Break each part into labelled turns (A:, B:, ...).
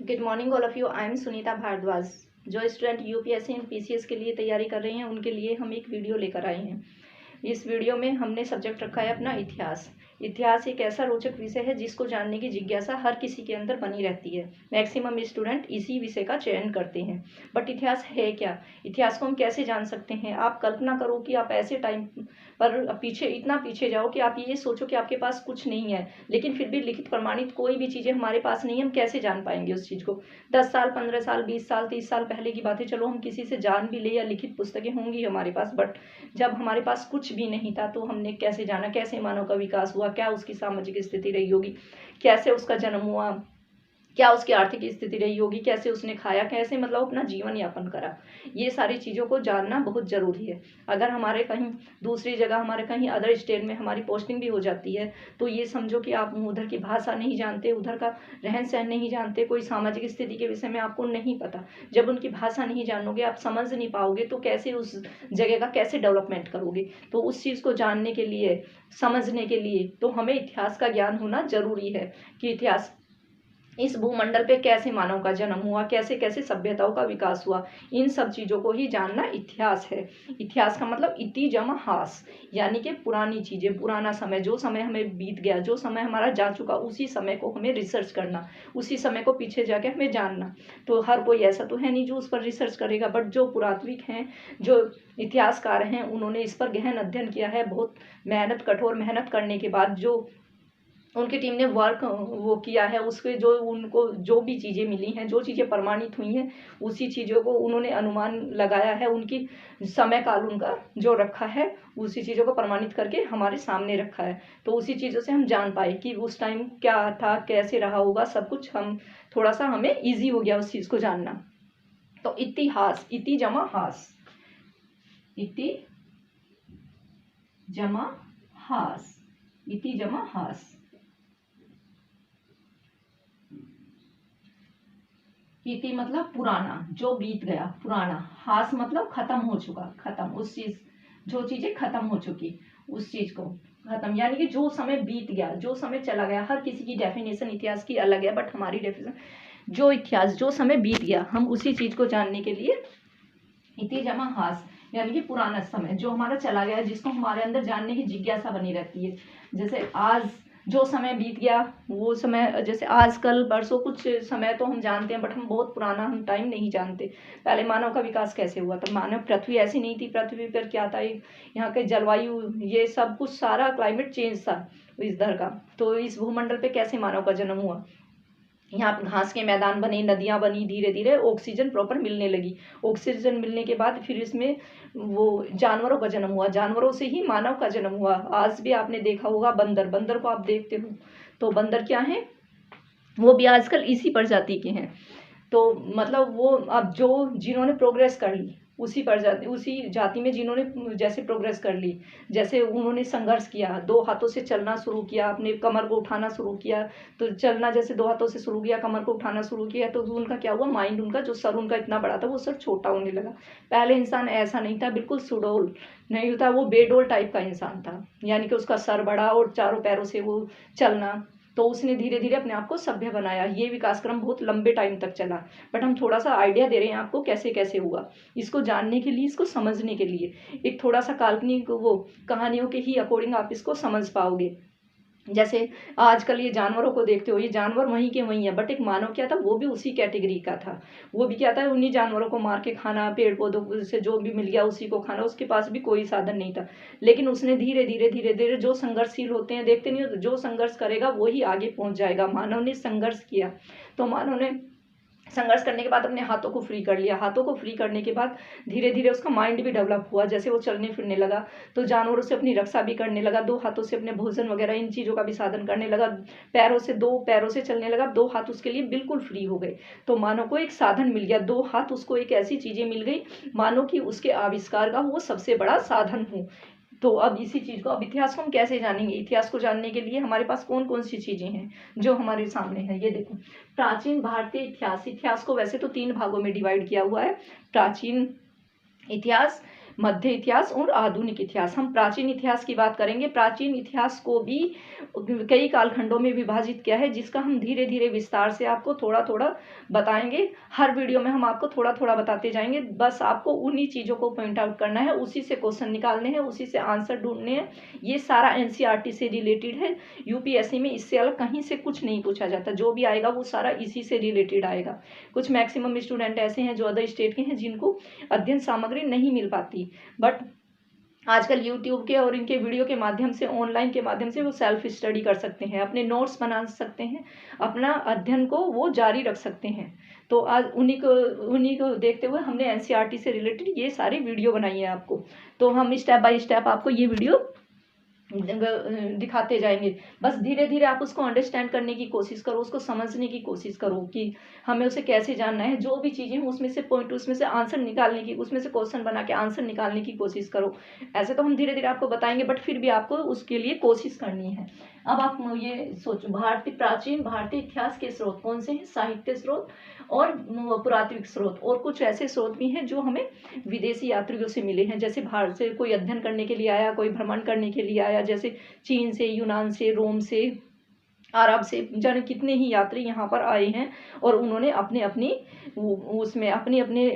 A: Good morning all of you. I am Sunita Bhardwaj. जो student UPSC and PCS के लिए तैयारी कर रहे हैं उनके लिए हम एक वीडियो लेकर आए हैं। इस वीडियो में हमने सब्जेक्ट रखा है अपना इतिहास। इतिहास एक ऐसा रोचक विषय है जिसको जानने की जिज्ञासा हर किसी के अंदर बनी रहती है। मैक्सिमम स्टूडेंट इसी विषय का चयन करते हैं। बट इतिहास है क्या? इतिहास को हम कैसे जान सकते हैं? आप कल्पना करो कि आप ऐसे टाइम पर पीछे इतना पीछे जाओ कि आप ये सोचो कि आपके पास कुछ नहीं है, लेकिन फिर भी लिखित प्रमाणित कोई भी चीज़ें हमारे पास नहीं है। हम कैसे जान पाएंगे उस चीज़ को? 10 साल, 15 साल, 20 साल, 30 साल पहले की बातें चलो हम किसी से जान भी ले या लिखित पुस्तकें होंगी हमारे पास, बट जब हमारे पास कुछ भी नहीं था तो हमने कैसे जाना कैसे मानव का विकास हुआ, क्या उसकी सामाजिक स्थिति रही होगी, कैसे उसका जन्म हुआ, क्या उसकी आर्थिक स्थिति रही होगी, कैसे उसने खाया, कैसे मतलब अपना जीवन यापन करा। ये सारी चीज़ों को जानना बहुत ज़रूरी है। अगर हमारे कहीं दूसरी जगह, हमारे कहीं अदर स्टेट में हमारी पोस्टिंग भी हो जाती है तो ये समझो कि आप उधर की भाषा नहीं जानते, उधर का रहन सहन नहीं जानते, कोई सामाजिक स्थिति के विषय में आपको नहीं पता। जब उनकी भाषा नहीं जानोगे, आप समझ नहीं पाओगे तो कैसे उस जगह का कैसे डेवलपमेंट करोगे? तो उस चीज़ को जानने के लिए, समझने के लिए तो हमें इतिहास का ज्ञान होना जरूरी है कि इतिहास इस भूमंडल पे कैसे मानव का जन्म हुआ, कैसे कैसे सभ्यताओं का विकास हुआ, इन सब चीज़ों को ही जानना इतिहास है। इतिहास का मतलब इति जमा हास, यानी कि पुरानी चीज़ें, पुराना समय, जो समय हमें बीत गया, जो समय हमारा जा चुका, उसी समय को हमें रिसर्च करना, उसी समय को पीछे जाके हमें जानना। तो हर कोई ऐसा तो है नहीं जो उस पर रिसर्च करेगा, बट जो पुरातत्विक हैं, जो इतिहासकार हैं, उन्होंने इस पर गहन अध्ययन किया है। बहुत मेहनत, कठोर मेहनत करने के बाद जो उनकी टीम ने वर्क वो किया है, उसके जो उनको जो भी चीज़ें मिली हैं, जो चीज़ें प्रमाणित हुई हैं, उसी चीज़ों को उन्होंने अनुमान लगाया है, उनकी समय काल उनका जो रखा है, उसी चीज़ों को प्रमाणित करके हमारे सामने रखा है। तो उसी चीज़ों से हम जान पाए कि उस टाइम क्या था, कैसे रहा होगा, सब कुछ हम थोड़ा सा हमें ईजी हो गया उस चीज़ को जानना। तो इतिहास, इति जमा हास, इति जमा हास, इति जमा हास। इति मतलब पुराना, जो बीत गया, पुराना। हास मतलब खत्म हो चुका, खत्म, उस चीज, जो चीजें खत्म हो चुकी, उस चीज को खत्म, यानी कि जो समय बीत गया, जो समय चला गया। हर किसी की डेफिनेशन इतिहास की अलग है, बट हमारी डेफिनेशन जो इतिहास, जो समय बीत गया, हम उसी चीज को जानने के लिए इति जमा हास, यानी कि पुराना समय जो हमारा चला गया, जिसको हमारे अंदर जानने की जिज्ञासा बनी रहती है। जैसे आज जो समय बीत गया, वो समय, जैसे आज कल परसों कुछ समय तो हम जानते हैं, बट हम बहुत पुराना हम टाइम नहीं जानते। पहले मानव का विकास कैसे हुआ था, मानव, पृथ्वी ऐसी नहीं थी, पृथ्वी पर क्या था, यहाँ के जलवायु, ये सब कुछ सारा क्लाइमेट चेंज था इधर का। तो इस भूमंडल पे कैसे मानव का जन्म हुआ, यहाँ पर घास के मैदान बने, नदियाँ बनी, धीरे धीरे ऑक्सीजन प्रॉपर मिलने लगी। ऑक्सीजन मिलने के बाद फिर इसमें वो जानवरों का जन्म हुआ, जानवरों से ही मानव का जन्म हुआ। आज भी आपने देखा होगा बंदर, बंदर को आप देखते हो तो बंदर क्या है, वो भी आजकल इसी प्रजाति के हैं। तो मतलब वो अब जो जिन्होंने प्रोग्रेस कर ली, उसी प्रजाति, उसी जाति में जिन्होंने जैसे प्रोग्रेस कर ली, जैसे उन्होंने संघर्ष किया, दो हाथों से चलना शुरू किया, अपने कमर को उठाना शुरू किया, तो चलना जैसे दो हाथों से शुरू किया, कमर को उठाना शुरू किया, तो उनका क्या हुआ, माइंड उनका, जो सर उनका इतना बड़ा था, वो सर छोटा होने लगा। पहले इंसान ऐसा नहीं था, बिल्कुल सुडोल नहीं होता, वो बेडोल टाइप का इंसान था, यानी कि उसका सर बड़ा और चारों पैरों से वो चलना। तो उसने धीरे धीरे अपने आप को सभ्य बनाया। ये विकास क्रम बहुत लंबे टाइम तक चला, बट हम थोड़ा सा आइडिया दे रहे हैं आपको कैसे कैसे हुआ। इसको जानने के लिए, इसको समझने के लिए एक थोड़ा सा काल्पनिक वो कहानियों के ही अकॉर्डिंग आप इसको समझ पाओगे। जैसे आजकल ये जानवरों को देखते हो, ये जानवर वहीं के वहीं है, बट एक मानव क्या था, वो भी उसी कैटेगरी का था। वो भी क्या था, उन्हीं जानवरों को मार के खाना, पेड़ पौधों से जो भी मिल गया उसी को खाना, उसके पास भी कोई साधन नहीं था। लेकिन उसने धीरे धीरे धीरे धीरे, जो संघर्षशील होते हैं, देखते नहीं हो, जो संघर्ष करेगा वही आगे पहुंच जाएगा। मानव ने संघर्ष किया, तो मानव ने संघर्ष करने के बाद अपने हाथों को फ्री कर लिया। हाथों को फ्री करने के बाद धीरे धीरे उसका माइंड भी डेवलप हुआ। जैसे वो चलने फिरने लगा तो जानवरों से अपनी रक्षा भी करने लगा, दो हाथों से अपने भोजन वगैरह इन चीज़ों का भी साधन करने लगा, पैरों से, दो पैरों से चलने लगा, दो हाथ उसके लिए बिल्कुल फ्री हो गए। तो मानव को एक साधन मिल गया, दो हाथ उसको एक ऐसी चीज़ें मिल गई मानो कि उसके आविष्कार का वो सबसे बड़ा साधन हो। तो अब इसी चीज़ को, अब इतिहास को हम कैसे जानेंगे? इतिहास को जानने के लिए हमारे पास कौन कौन सी चीज़ें हैं जो हमारे सामने है, ये देखो। प्राचीन भारतीय इतिहास, इतिहास को वैसे तो 3 भागों में डिवाइड किया हुआ है। प्राचीन इतिहास, मध्य इतिहास और आधुनिक इतिहास। हम प्राचीन इतिहास की बात करेंगे। प्राचीन इतिहास को भी कई कालखंडों में विभाजित किया है, जिसका हम धीरे धीरे विस्तार से आपको थोड़ा थोड़ा बताएंगे। हर वीडियो में हम आपको थोड़ा थोड़ा बताते जाएंगे। बस आपको उन्हीं चीज़ों को पॉइंट आउट करना है, उसी से क्वेश्चन निकालने हैं, उसी से आंसर ढूंढने हैं। ये सारा एनसीईआरटी से रिलेटेड है। यूपीएससी में इससे अलग कहीं से कुछ नहीं पूछा जाता। जो भी आएगा वो सारा इसी से रिलेटेड आएगा। कुछ मैक्सिमम स्टूडेंट ऐसे हैं जो अदर स्टेट के हैं, जिनको अध्ययन सामग्री नहीं मिल पाती, बट आजकल यूट्यूब के और इनके वीडियो के माध्यम से, ऑनलाइन के माध्यम से वो सेल्फ स्टडी कर सकते हैं, अपने नोट्स बना सकते हैं, अपना अध्ययन को वो जारी रख सकते हैं। तो आज उन्हीं को देखते हुए हमने एनसीईआरटी से रिलेटेड ये सारी वीडियो बनाई है आपको। तो हम स्टेप बाय स्टेप आपको ये वीडियो दिखाते जाएंगे। बस धीरे धीरे आप उसको अंडरस्टैंड करने की कोशिश करो, उसको समझने की कोशिश करो कि हमें उसे कैसे जानना है। जो भी चीज़ें हैं उसमें से पॉइंट, उसमें से आंसर निकालने की, उसमें से क्वेश्चन बना के आंसर निकालने की कोशिश करो। ऐसे तो हम धीरे धीरे आपको बताएंगे, बट फिर भी आपको उसके लिए कोशिश करनी है। अब आप ये सोचो, प्राचीन भारतीय इतिहास के स्रोत कौन से हैं? साहित्य स्रोत और पुरातात्विक स्रोत, और कुछ ऐसे स्रोत भी हैं जो हमें विदेशी यात्रियों से मिले हैं। जैसे भारत से कोई अध्ययन करने के लिए आया, कोई भ्रमण करने के लिए आया, जैसे चीन से, यूनान से, रोम से, अरब से, जाने कितने ही यात्री यहाँ पर आए हैं, और उन्होंने अपने अपने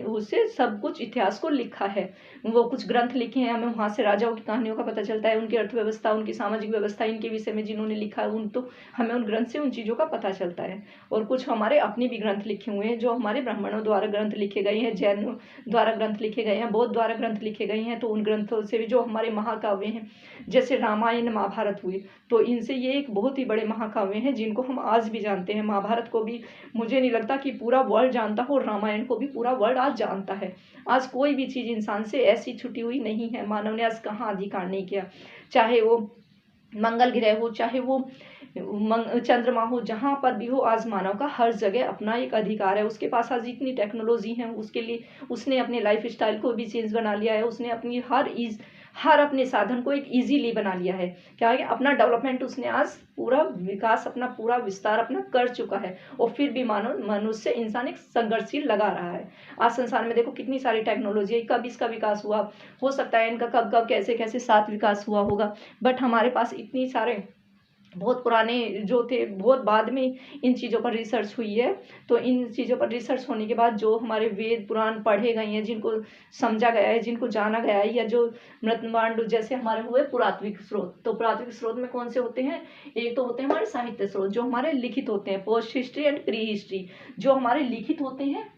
A: उससे सब कुछ इतिहास को लिखा है। वो कुछ ग्रंथ लिखे हैं, हमें वहाँ से राजाओं की कहानियों का पता चलता है, उनकी अर्थव्यवस्था, उनकी सामाजिक व्यवस्था, इनके विषय में जिन्होंने लिखा है तो हमें उन ग्रंथ से उन चीज़ों का पता चलता है। और कुछ हमारे अपने भी ग्रंथ लिखे हुए हैं, जो हमारे ब्राह्मणों द्वारा ग्रंथ लिखे गए हैं, जैनों द्वारा ग्रंथ लिखे गए हैं, बौद्ध द्वारा ग्रंथ लिखे गए हैं। तो उन ग्रंथों से भी, जो हमारे महाकाव्य हैं, जैसे रामायण महाभारत हुए, तो इनसे ये एक बहुत ही बड़े महाकाव्य हैं, जिनको हम आज भी जानते हैं। महाभारत को भी मुझे नहीं लगता कि पूरा वर्ल्ड जानता हो, और रामायण को भी पूरा वर्ल्ड आज जानता है। आज कोई भी चीज़ इंसान से ऐसी छुटी हुई नहीं है। मानव ने आज कहाँ अधिकार नहीं किया, चाहे वो मंगल ग्रह हो, चाहे वो चंद्रमा हो, जहाँ पर भी हो, आज मानव का हर जगह अपना एक अधिकार है। उसके पास आज इतनी टेक्नोलॉजी है, उसके लिए उसने अपने लाइफ स्टाइल को भी चेंज बना लिया है। उसने अपनी हर अपने साधन को एक इजीली बना लिया है। क्या है, अपना डेवलपमेंट उसने आज पूरा विकास, अपना पूरा विस्तार अपना कर चुका है। और फिर भी मनुष्य इंसान एक संघर्षशील लगा रहा है। आज संसार में देखो कितनी सारी टेक्नोलॉजी है, कब इसका विकास हुआ, हो सकता है इनका कब कब कैसे कैसे साथ विकास हुआ होगा, बट हमारे पास इतनी सारे बहुत पुराने जो थे, बहुत बाद में इन चीज़ों पर रिसर्च हुई है। तो इन चीज़ों पर रिसर्च होने के बाद जो हमारे वेद पुराण पढ़े गए हैं, जिनको समझा गया है, जिनको जाना गया है, या जो मृत्मांड जैसे हमारे हुए पुरातात्विक स्रोत। तो पुरातात्विक स्रोत में कौन से होते हैं? एक तो होते हैं हमारे साहित्य स्रोत, जो हमारे लिखित होते हैं, post history and pre history. जो हमारे लिखित होते हैं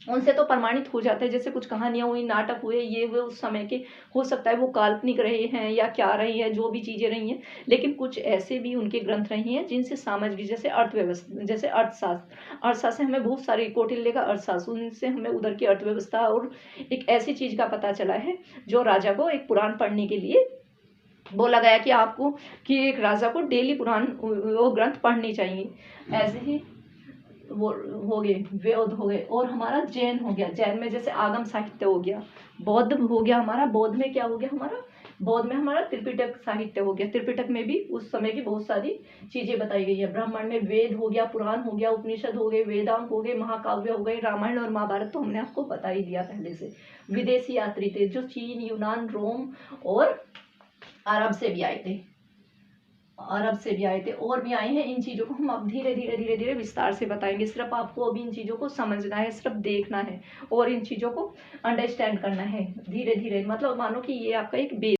A: उनसे तो प्रमाणित हो जाता है, जैसे कुछ कहानियां हुई, नाटक हुए, ये हुए उस समय के, हो सकता है वो काल्पनिक रहे हैं या क्या रहे हैं, जो भी चीज़ें रही हैं। लेकिन कुछ ऐसे भी उनके ग्रंथ रहे हैं जिनसे सामाजिक, जैसे अर्थव्यवस्था, जैसे अर्थशास्त्र हमें बहुत सारी, कौटिल्य का अर्थशास्त्र, उनसे हमें उधर की अर्थव्यवस्था और एक ऐसी चीज़ का पता चला है जो राजा को एक पुराण पढ़ने के लिए बोला गया कि आपको, कि एक राजा को डेली पुराण वो ग्रंथ पढ़नी चाहिए। ऐसे ही वो हो गए, वेद हो गए, और हमारा जैन हो गया। जैन में जैसे आगम साहित्य हो गया, बौद्ध हो गया हमारा, बौद्ध में क्या हो गया हमारा, बौद्ध में हमारा त्रिपिटक साहित्य हो गया। त्रिपिटक में भी उस समय की बहुत सारी चीजें बताई गई है। ब्राह्मण में वेद हो गया, पुराण हो गया, उपनिषद हो गए, वेदांग हो गए, महाकाव्य हो गए, रामायण और महाभारत तो हमने आपको बता ही दिया पहले से। विदेशी यात्री थे जो चीन, यूनान, रोम और अरब से भी आए थे, और भी आए हैं। इन चीज़ों को हम अब धीरे धीरे विस्तार से बताएंगे। सिर्फ आपको अभी इन चीज़ों को समझना है, सिर्फ देखना है और इन चीज़ों को अंडरस्टैंड करना है धीरे धीरे। मतलब मानो कि ये आपका एक बेस